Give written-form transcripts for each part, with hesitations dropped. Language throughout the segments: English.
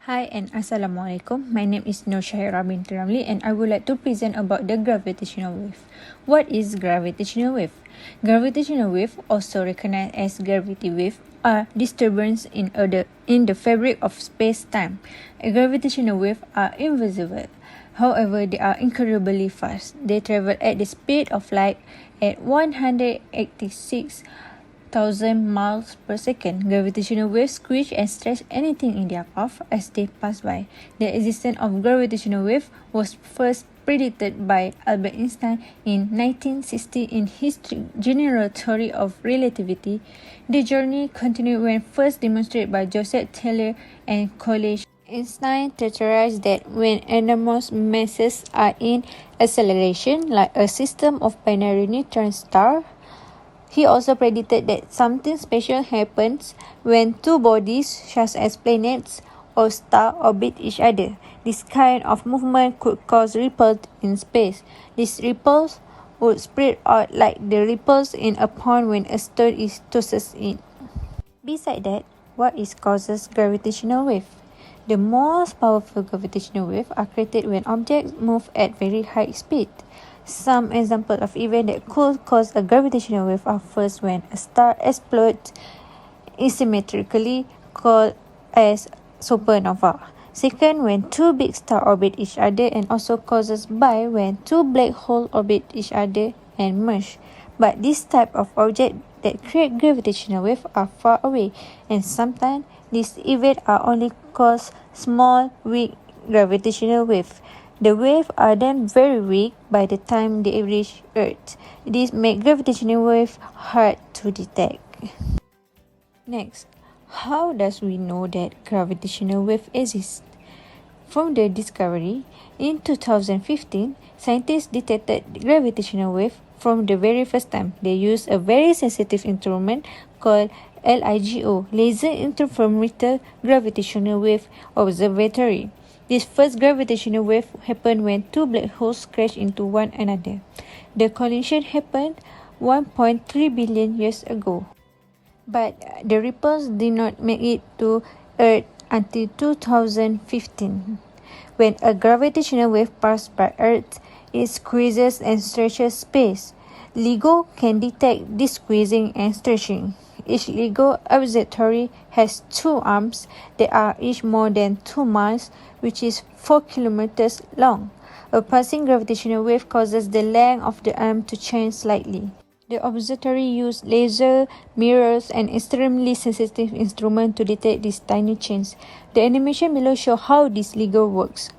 Hi and Assalamualaikum. My name is SHAHIRA binti RAMLI and I would like to present about the gravitational wave. What is gravitational wave? Gravitational wave, also recognized as gravity wave, are disturbance in the fabric of space-time. A gravitational wave are invisible. However, they are incredibly fast. They travel at the speed of light at 186,000 miles per second. Gravitational waves squish and stretch anything in their path as they pass by. The existence of gravitational wave was first predicted by Albert Einstein in 1960 in his general theory of relativity. The journey continued when first demonstrated by Joseph Taylor and colleagues. Einstein theorized that when enormous masses are in acceleration, like a system of binary neutron stars, he also predicted that something special happens when two bodies, such as planets or stars, orbit each other. This kind of movement could cause ripples in space. These ripples would spread out like the ripples in a pond when a stone is tossed in. Besides that, what causes gravitational wave? The most powerful gravitational waves are created when objects move at very high speed. Some examples of events that could cause a gravitational wave are first when a star explodes asymmetrically, called as supernova. Second, when two big stars orbit each other, and also causes by when two black holes orbit each other and merge. But this type of object that create gravitational wave are far away, and sometimes these events are only cause small, weak gravitational wave. The waves are then very weak by the time they reach Earth. This makes gravitational wave hard to detect. Next, how does we know that gravitational wave exists? From the discovery, in 2015, scientists detected gravitational wave from the very first time. They used a very sensitive instrument called LIGO, Laser Interferometer Gravitational Wave Observatory. This first gravitational wave happened when two black holes crashed into one another. The collision happened 1.3 billion years ago. But the ripples did not make it to Earth until 2015. When a gravitational wave passes by Earth, it squeezes and stretches space. LIGO can detect this squeezing and stretching. Each LIGO observatory has two arms that are each more than 2 miles, which is 4 kilometers long. A passing gravitational wave causes the length of the arm to change slightly. The observatory used laser, mirrors, and extremely sensitive instruments to detect these tiny changes. The animation below shows how this LIGO works.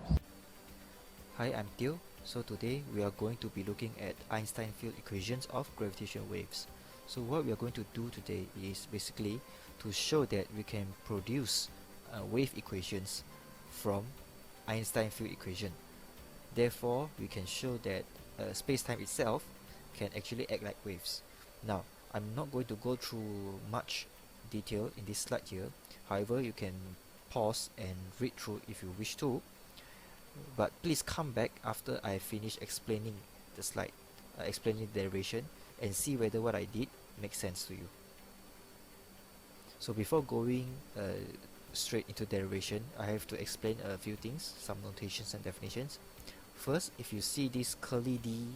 Hi, I'm Theo. So today we are going to be looking at Einstein field equations of gravitational waves. So what we are going to do today is basically to show that we can produce wave equations from Einstein field equation. Therefore, we can show that space-time itself can actually act like waves. Now, I'm not going to go through much detail in this slide here. However, you can pause and read through if you wish to. But please come back after I finish explaining the slide, explaining the derivation, and see whether what I did makes sense to you. So before going straight into derivation, I have to explain a few things, some notations and definitions. First, if you see this curly D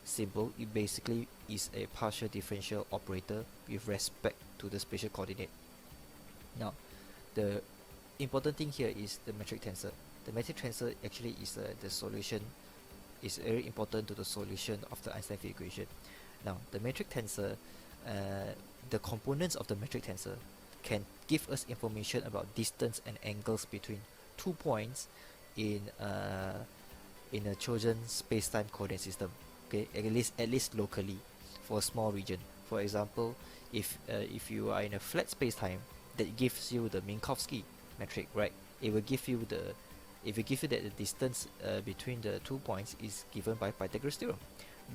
symbol, it basically is a partial differential operator with respect to the spatial coordinate. Now, the important thing here is the metric tensor. The metric tensor actually is the solution, is very important to the solution of the Einstein field equation. Now, the metric tensor, the components of the metric tensor can give us information about distance and angles between 2 points in a chosen space-time coordinate system. Okay, at least locally for a small region. For example, if you are in a flat space-time, that gives you the Minkowski metric, right? It will give you that the distance between the 2 points is given by Pythagoras theorem.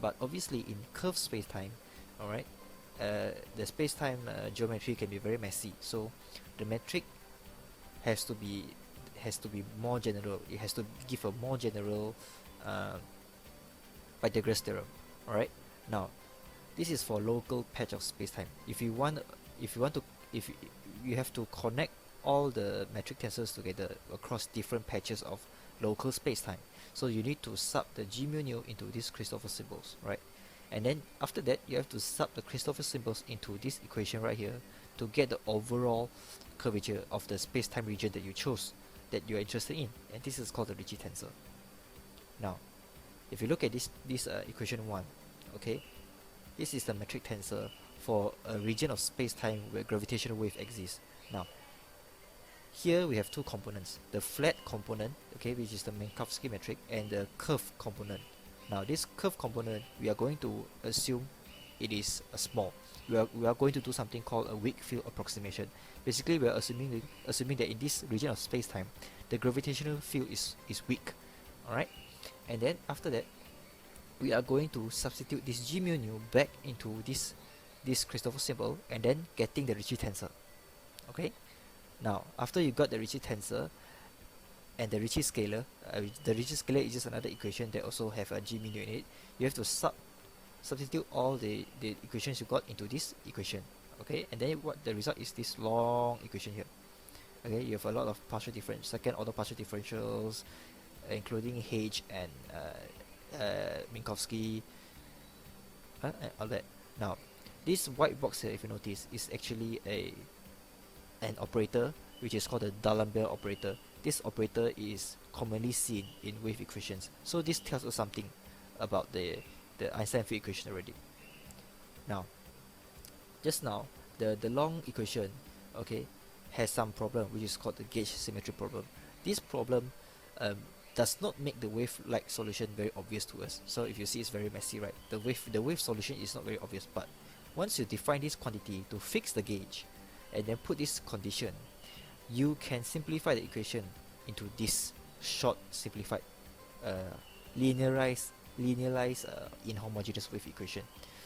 But obviously in curved space-time, alright, the space-time geometry can be very messy. So the metric has to be more general. It has to give a more general Pythagoras theorem. Alright. Now, this is for local patch of space-time. If you have to connect all the metric tensors together across different patches of local space-time. So you need to sub the G mu nu into these Christoffel symbols, right? And then after that, you have to sub the Christoffel symbols into this equation right here to get the overall curvature of the space-time region that you chose, that you are interested in, and this is called the Ricci tensor. Now, if you look at this equation 1, okay, this is the metric tensor for a region of space-time where gravitational wave exists. Now, here we have two components, the flat component, okay, which is the Minkowski metric, and the curved component. Now, this curved component, we are going to assume it is small. We are going to do something called a weak field approximation. Basically, we are assuming that in this region of space-time, the gravitational field is weak. Alright? And then after that, we are going to substitute this G mu nu back into this Christoffel symbol and then getting the Ricci tensor. Okay? Now, after you got the Ricci tensor and the Ricci scalar, the Ricci scalar is just another equation that also have a G mu nu in it. You have to substitute all the equations you got into this equation. Okay? And then what the result is this long equation here. Okay? You have a lot of partial differential, second order partial differentials, including H and Minkowski, and all that. Now, this white box here, if you notice, is actually an operator which is called the D'Alembert operator. This operator is commonly seen in wave equations. So this tells us something about the Einstein field equation already. Now, just now, the long equation, okay, has some problem which is called the gauge symmetry problem. This problem does not make the wave-like solution very obvious to us. So if you see, it's very messy, right? The wave solution is not very obvious, but once you define this quantity to fix the gauge and then put this condition, you can simplify the equation into this short simplified linearized inhomogeneous wave equation.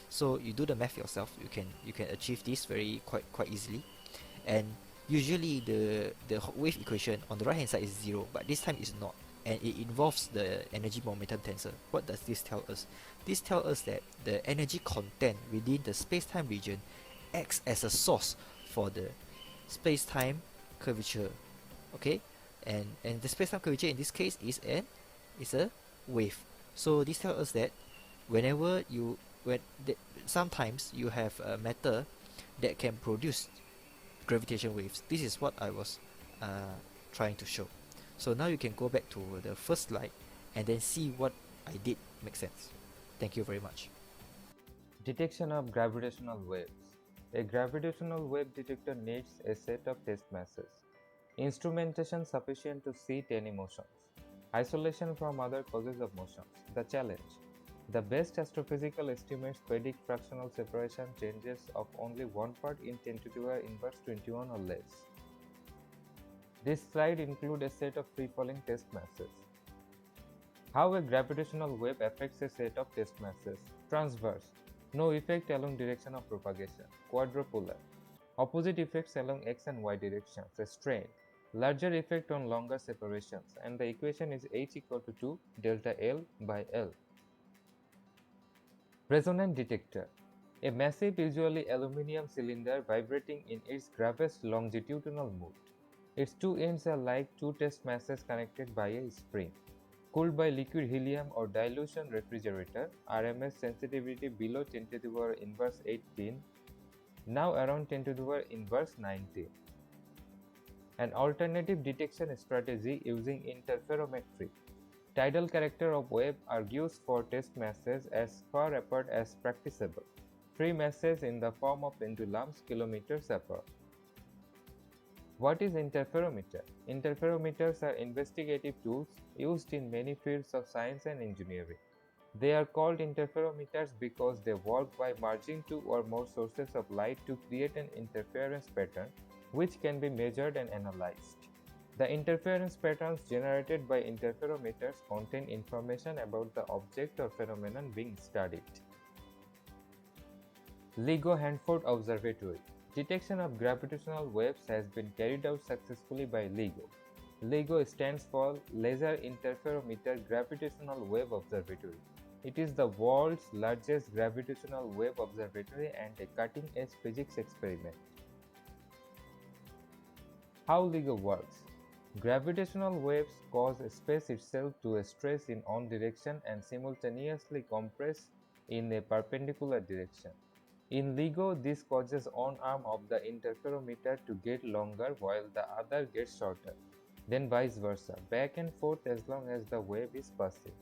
So you do the math yourself, you can achieve this quite easily. And usually the wave equation on the right hand side is 0, but this time it's not, and it involves the energy momentum tensor. What does this tell us? This tells us that the energy content within the space-time region acts as a source for the space-time curvature. Okay, and the space-time curvature in this case is a wave. So this tells us that sometimes you have a matter that can produce gravitation waves. This is what I was trying to show. So now you can go back to the first slide and then see what I did make sense. Thank you very much. Detection of gravitational waves. A gravitational wave detector needs a set of test masses, instrumentation sufficient to see tiny motions, isolation from other causes of motions. The challenge. The best astrophysical estimates predict fractional separation changes of only 1 part in 10 to the power inverse 21 or less. This slide includes a set of free-falling test masses. How a gravitational wave affects a set of test masses. Transverse. No effect along direction of propagation. Quadrupolar. Opposite effects along x and y directions. A strain. Larger effect on longer separations, and the equation is H equal to 2 delta L by L. Resonant detector. A massive, usually aluminum cylinder vibrating in its gravest longitudinal mood. Its two ends are like two test masses connected by a spring. Cooled by liquid helium or dilution refrigerator, RMS sensitivity below 10 to the power inverse 18, now around 10 to the power inverse 19. An alternative detection strategy using interferometry. Tidal character of wave argues for test masses as far apart as practicable. Free masses in the form of pendulums kilometers apart. What is interferometer? Interferometers are investigative tools used in many fields of science and engineering. They are called interferometers because they work by merging two or more sources of light to create an interference pattern which can be measured and analyzed. The interference patterns generated by interferometers contain information about the object or phenomenon being studied. LIGO Hanford Observatory. Detection of gravitational waves has been carried out successfully by LIGO. LIGO stands for Laser Interferometer Gravitational Wave Observatory. It is the world's largest gravitational wave observatory and a cutting-edge physics experiment. How LIGO works. Gravitational waves cause space itself to stretch in one direction and simultaneously compress in a perpendicular direction. In LIGO, this causes one arm of the interferometer to get longer while the other gets shorter, then vice versa, back and forth as long as the wave is passing.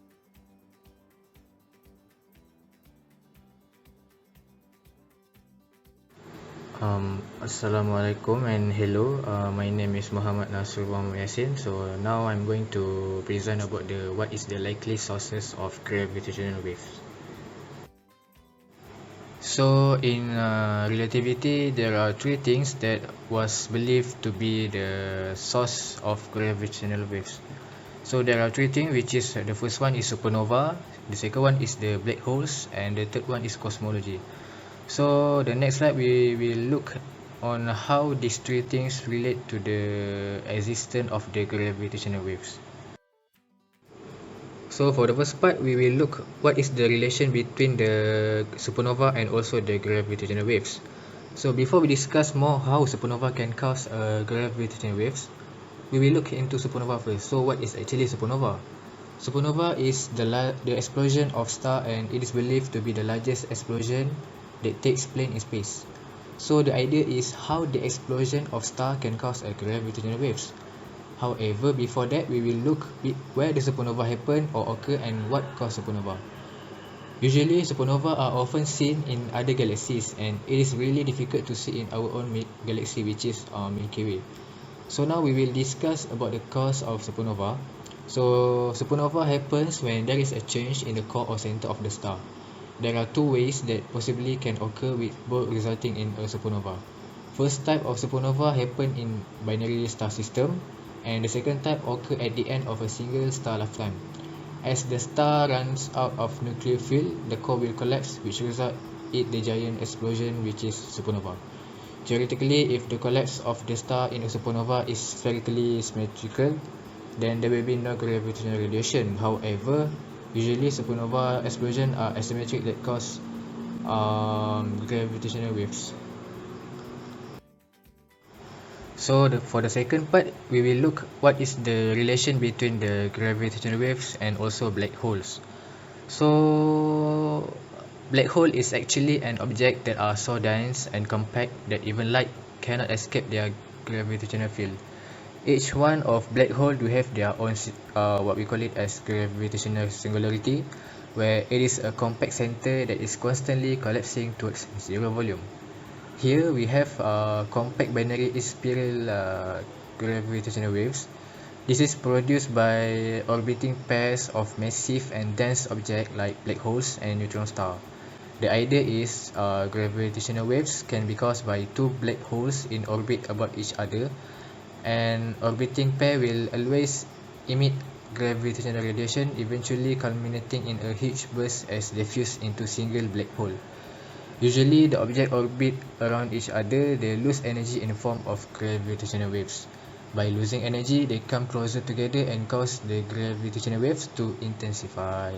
Assalamualaikum and hello. My name is MOHAMAD YASIN. So now I'm going to present about what is the likely sources of gravitational waves. So in relativity, there are three things that was believed to be the source of gravitational waves. So there are three things, which is the first one is supernova, the second one is the black holes, and the third one is cosmology. So the next slide we will look on how these three things relate to the existence of the gravitational waves. So for the first part, we will look what is the relation between the supernova and also the gravitational waves. So before we discuss more how supernova can cause gravitational waves, we will look into supernova first. So what is actually supernova? Supernova is the explosion of star, and it is believed to be the largest explosion that takes place in space. So the idea is how the explosion of star can cause a gravitational waves. However, before that, we will look where the supernova happen or occur and what cause supernova. Usually, supernova are often seen in other galaxies, and it is really difficult to see in our own galaxy, which is Milky Way. So now we will discuss about the cause of supernova. So supernova happens when there is a change in the core or center of the star. There are two ways that possibly can occur, with both resulting in a supernova. First type of supernova happen in binary star system, and the second type occur at the end of a single star lifetime. As the star runs out of nuclear fuel, the core will collapse, which result in the giant explosion, which is supernova. Theoretically, if the collapse of the star in a supernova is spherically symmetrical, then there will be no gravitational radiation. However, usually supernova explosions are asymmetric that cause gravitational waves. So for the second part, we will look what is the relation between the gravitational waves and also black holes. So black hole is actually an object that are so dense and compact that even light cannot escape their gravitational field. Each one of black hole do have their own what we call it as gravitational singularity, where it is a compact center that is constantly collapsing towards zero volume. Here we have compact binary spiral gravitational waves. This is produced by orbiting pairs of massive and dense objects like black holes and neutron stars. The idea is gravitational waves can be caused by two black holes in orbit about each other. An orbiting pair will always emit gravitational radiation, eventually culminating in a huge burst as they fuse into single black hole. Usually, the objects orbit around each other. They lose energy in the form of gravitational waves. By losing energy, they come closer together and cause the gravitational waves to intensify.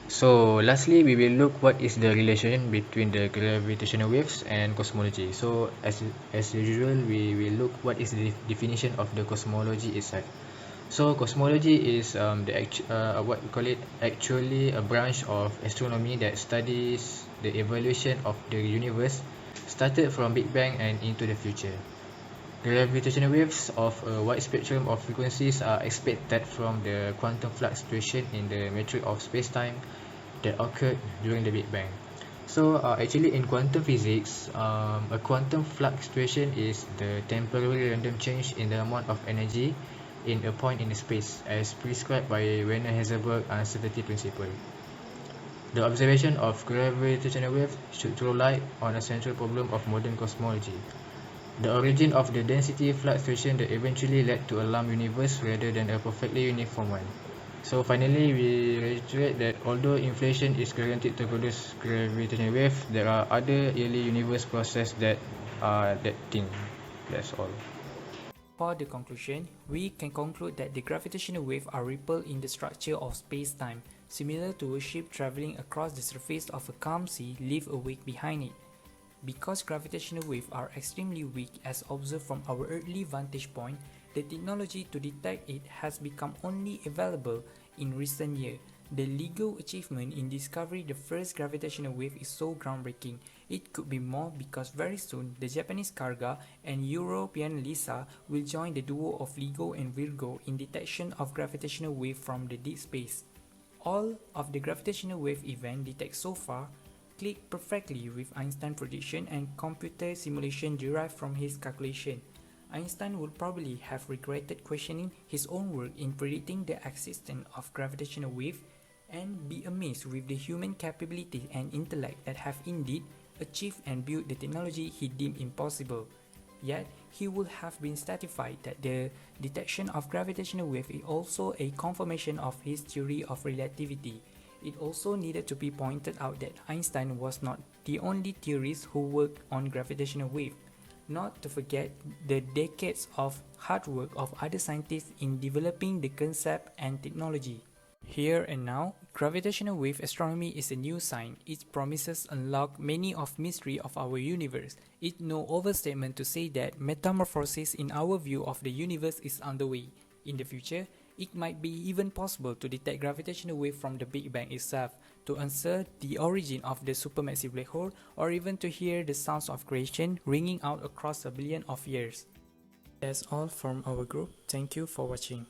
So lastly, we will look what is the relation between the gravitational waves and cosmology. So as usual, we will look what is the definition of the cosmology itself. So cosmology is what we call it, actually a branch of astronomy that studies the evolution of the universe, started from Big Bang and into the future. Gravitational waves of a wide spectrum of frequencies are expected from the quantum fluctuation in the matrix of space-time that occurred during the Big Bang. So actually in quantum physics, a quantum fluctuation is the temporary random change in the amount of energy in a point in space, as prescribed by Werner-Heisenberg uncertainty principle. The observation of gravitational waves should throw light on a central problem of modern cosmology: the origin of the density fluctuation that eventually led to a lump universe rather than a perfectly uniform one. So finally, we reiterate that although inflation is guaranteed to produce gravitational wave, there are other early universe processes that are that thing. That's all. For the conclusion, we can conclude that the gravitational waves are ripples in the structure of space-time, similar to a ship traveling across the surface of a calm sea leave a wake behind it. Because gravitational waves are extremely weak as observed from our earthly vantage point, the technology to detect it has become only available in recent years. The LIGO achievement in discovering the first gravitational wave is so groundbreaking. It could be more because very soon the Japanese KARGA and European LISA will join the duo of LIGO and Virgo in detection of gravitational wave from the deep space. All of the gravitational wave events detected so far click perfectly with Einstein's prediction and computer simulation derived from his calculation. Einstein would probably have regretted questioning his own work in predicting the existence of gravitational wave and be amazed with the human capability and intellect that have indeed achieved and built the technology he deemed impossible. Yet, he would have been satisfied that the detection of gravitational wave is also a confirmation of his theory of relativity. It also needed to be pointed out that Einstein was not the only theorist who worked on gravitational wave, not to forget the decades of hard work of other scientists in developing the concept and technology. Here and now, gravitational wave astronomy is a new science. It promises unlock many of mystery of our universe. It's no overstatement to say that metamorphosis in our view of the universe is underway. In the future, it might be even possible to detect gravitational wave from the Big Bang itself, to answer the origin of the supermassive black hole, or even to hear the sounds of creation ringing out across a billion of years. That's all from our group. Thank you for watching.